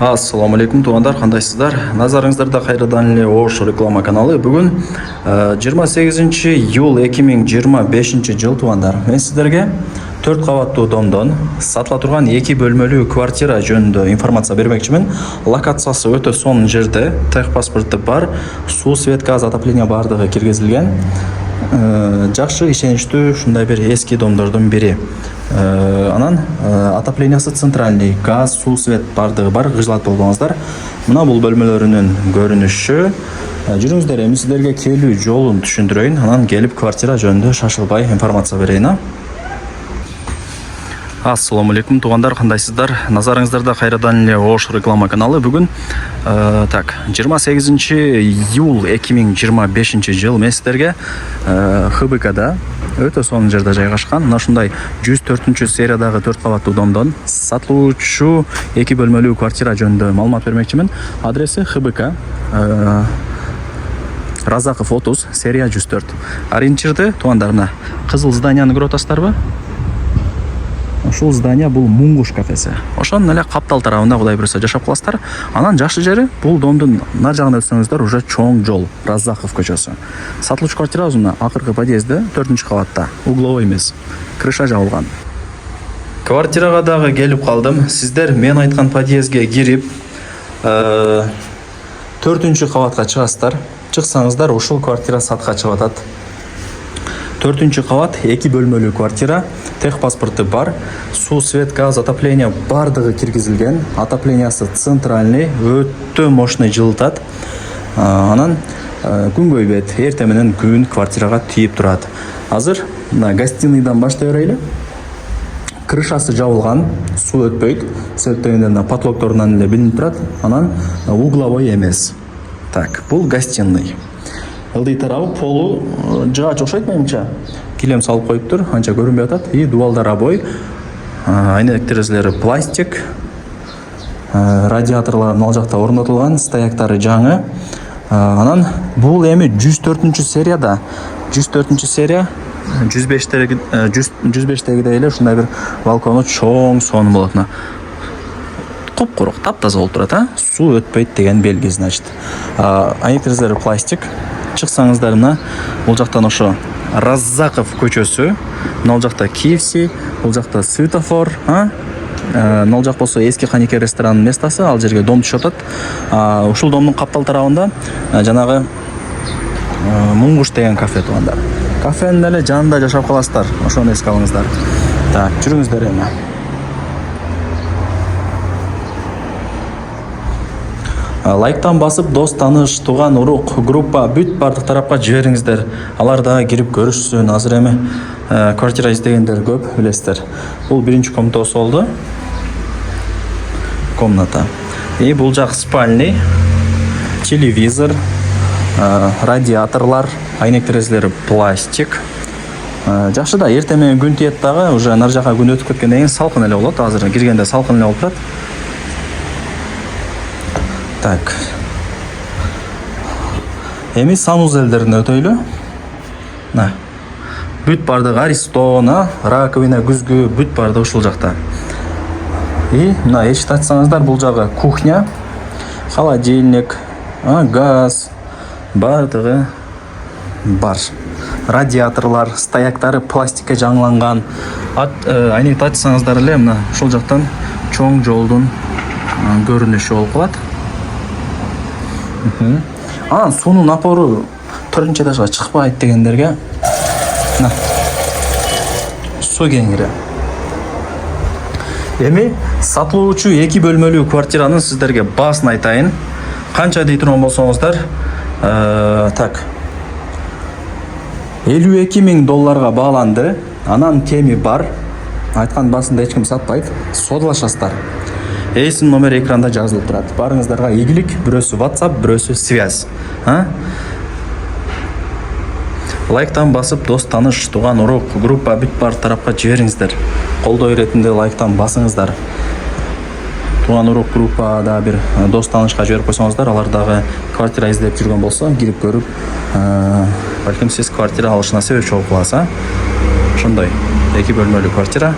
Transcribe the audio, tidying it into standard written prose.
Ассаламу алейкум туғандар, қандайсыздар? Назарыңыздарда қайрадан эле Ош реклама каналы. Бүгін 28 июл 2025 жыл туғандар. Мен сіздерге 4 қабаттуу домдон сатыла турган 2 бөлмөлүү квартира жөнүндө информация бермекчимин. Локациясы өтө сонун жерде, техпаспорты бар, суу, свет, газ, отопление бардыгы киргизилген. Жакшы ишеничтүү ушундай бир эски домдордун бири. Анан отоплениясы центральный, газ, суу, свет бардыгы бар, кыжылат болбоңуздар. Мына бул бөлмөлөрүнүн көрүнүшү. Жүрүңүздөр, эми сиздерге келүү жолун түшүндүрөйүн, анан келип квартира жөнүндө шашылбай информация берейин. Ассаламу алейкум туғандар, қандайсыздар? Назарыңыздарда қайрадан эле Ош реклама каналы. Бүгін 28 июл 2025 жыл мен сіздерге ХБКда өтө сонун жерде жайгашкан мына ушундай 104 сериядагы 4 кабаттуу домдон сатылуучу 2 бөлмөлүү квартира жөнүндө маалымат бермекчимин. Адреси ХБК Разаков 30, серия 104. Ориентирди туғандар, мына кызыл зданияны көрүп атасыздарбы? Ушул здания бул Муңгуш кафеси. Ошонун эле каптал тарабында Кудай буйруса жашап каласыздар. Анан жакшы жери бул домдун нар жагына өтсөңүздөр уже чоң жол, Разахов көчөсү. Сатылуучу квартирабыз мына акыркы подъездде, 4-кабатта, угловой эмес, крыша жабылган. Квартирага дагы келип калдым. Сиздер мен айткан подъездге кирип 4-кабатка чыгасыздар. Чыксаңыздар ушул квартира сатка чыгып атат. 4-кабат, 2 бөлмөлүү квартира, техпаспорты бар, суу, свет, газ, отопление бардыгы киргизилген. Отоплениясы центральный, өтө мощный жылытат. Анан күн көйбөйт, эртең менен күн квартирага тийип турат. Азыр мына гостиныйдан баштай берели. Крышасы жабылган, суу өтпөйт. Себептен мына потолокторунан эле билинип турат. Анан угловой эмес. Так, бул гостиный. Ылдый тарабы полу жаач окшойт менимче. Килем салып коюптур, анча көрүнбөй атат. И дубалдар обой, айнек терезелери пластик, радиаторлор ал жакта орнотулган, стояктары жаңы. Анан бул эми 104 серияда, 104 серия 105-тегидей эле ушундай бир балкону чоң сонун болот. Куп-курук, таптаза болуп турат, суу өтпөйт деген белги, значит. Айнек терезелери пластик. Чыксаңыздар мына бул жактан ошо Разаков көчөсү, мына жакта KFC, бул жакта светофор, мына жак болсо эски Ханеке ресторанынын местасы, ал жерге дом түшүп атат. Ушул домдун каптал тарабында жанагы Муңгуш деген кафе тугандар. Кафенин эле жанында жашап каласыздар, ошону эске алыңыздар. Так, жүрүңүздөр эми. Лайктан басып, дос, таныш, туган, урук, группа, бүт бардык тарапка жибериңиздер. Алар дагы кирип көрүшсүн. Азыр эми квартира издегендер көп, билесиздер. Бул биринчи комнатасы болду. Комната. И бул жак спальный, телевизор, радиаторлар, айнек терезелери пластик. Жакшы да, эртең менен күн тиет дагы, уже нар жака күн өтүп кеткенден кийин салкын эле болот. Азыр киргенде салкын эле болуп турат. Так. Эми санузелдерин өтөйлү. Бүт бардыгы Аристон, раковина, күзгү, бүт бардыгы ушул жакта. И мына эшикти ачсаңыздар, бул жагы кухня, холодильник, газ, бардыгы бар. Радиаторлар, стояктары пластикке жаңыланган. Айнекти ачсаңыздар эле мына ушул жактан чоң жолдун көрүнүшү болуп калат. Суунун напору 4-этажга чыкпайт дегендерге суу кеңири. Эми сатылуучу 2 бөлмөлүү квартиранын сиздерге баасын айтайын. Канча дей турган болсоңуздар, так. $52,000 бааланды. Анан теми бар. Айткан баасында эч ким сатпайт. Содалашасыздар. Эйсин номер экранда жазылып турат. Барыңыздарга ийгилик, бирөөсү WhatsApp, бирөөсү связь. Лайктан басып, дос, таныш, туган, урук, группа, бүт бар тарапка жибериңиздер. Колдоо иретинде лайктан басыңыздар. Туган, урук, группада бир дос, танышка жиберип койсоңуздар, алар дагы квартира издеп жүргөн болсо, кирип көрүп, балким сиз квартира алышына себепчи болуп каласыз. Ошондой 2 бөлмөлүү квартира